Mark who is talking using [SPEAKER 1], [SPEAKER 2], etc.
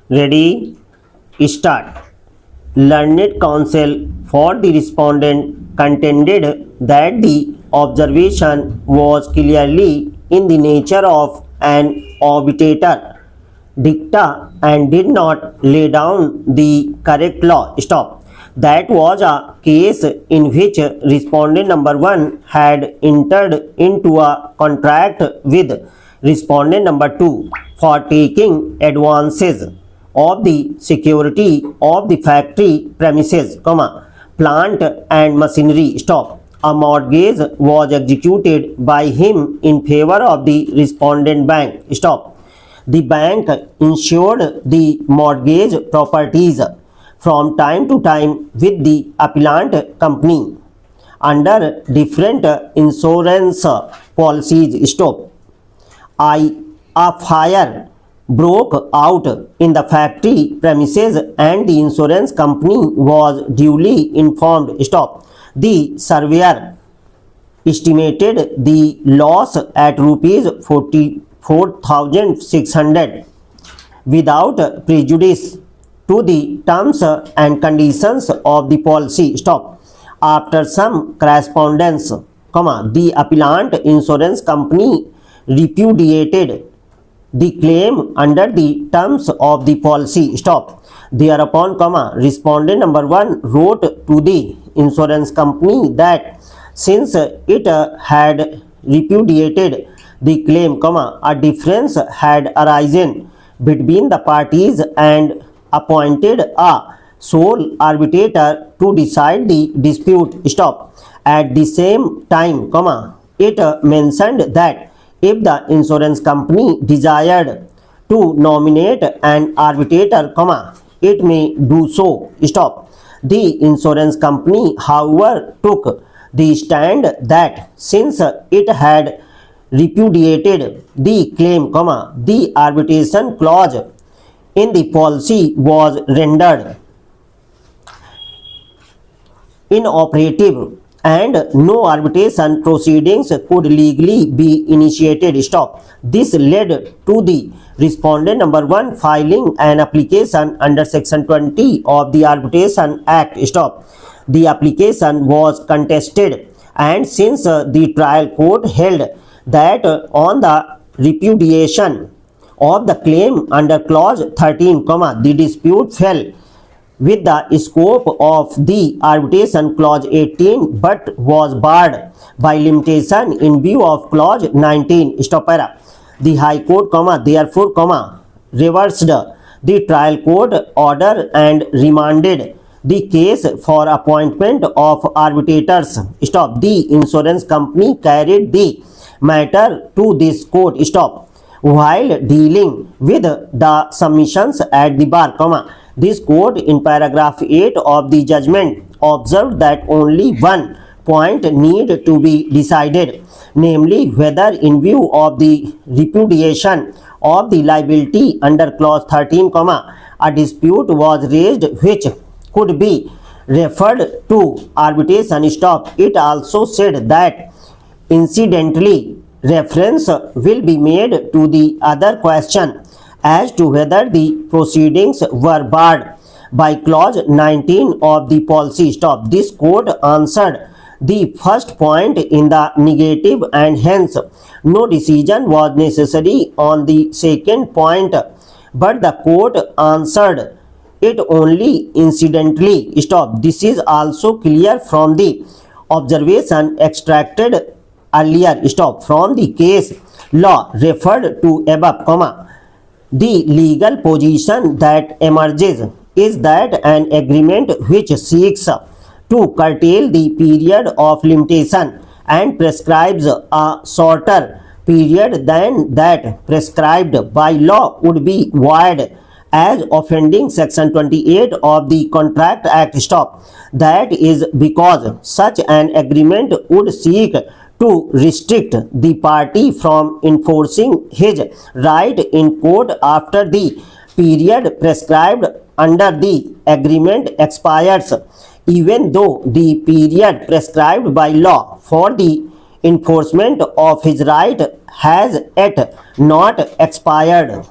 [SPEAKER 1] Ready? Start. Learned counsel for the respondent contended that the observation was clearly in the nature of an obiter dicta and did not lay down the correct law. Stop. That was a case in which respondent number 1 had entered into a contract with respondent number 2 for taking advances of the security of the factory premises, plant and machinery. Stop. A mortgage was executed by him in favor of the respondent bank. Stop. The bank insured the mortgage properties from time to time with the appellant company under different insurance policies. Stop. A fire broke out in the factory premises and the insurance company was duly informed. Stop. The surveyor estimated the loss at rupees 44,600 without prejudice to the terms and conditions of the policy. Stop. After some correspondence, the appellant insurance company repudiated the claim under the terms of the policy. Stop. Thereupon, respondent number 1 wrote to the insurance company that since it had repudiated the claim, a difference had arisen between the parties and appointed a sole arbitrator to decide the dispute. Stop. At the same time, it mentioned that if the insurance company desired to nominate an arbitrator, it may do so. Stop. The insurance company, however, took the stand that since it had repudiated the claim, the arbitration clause in the policy was rendered inoperative and no arbitration proceedings could legally be initiated. Stop. This led to the respondent number 1 filing an application under section 20 of the Arbitration Act. Stop. The application was contested, and since the trial court held that on the repudiation of the claim under clause 13, the dispute fell with the scope of the arbitration clause 18 but was barred by limitation in view of clause 19. Stop. The High Court, therefore, reversed the trial court order and remanded the case for appointment of arbitrators. Stop. The insurance company carried the matter to this court. Stop. While dealing with the submissions at the bar, this court in paragraph 8 of the judgment observed that only one point need to be decided, namely whether in view of the repudiation of the liability under clause 13, a dispute was raised which could be referred to arbitration. Stop. It also said that incidentally reference will be made to the other question as to whether the proceedings were barred by clause 19 of the policy. Stop. This court answered the first point in the negative and hence no decision was necessary on the second point, but the court answered it only incidentally. Stop. This is also clear from the observation extracted earlier. Stop. From the case law referred to above, the legal position that emerges is that an agreement which seeks to curtail the period of limitation and prescribes a shorter period than that prescribed by law would be void as offending section 28 of the Contract Act. Stop. That is because such an agreement would seek to restrict the party from enforcing his right in court after the period prescribed under the agreement expires, even though the period prescribed by law for the enforcement of his right has yet not expired.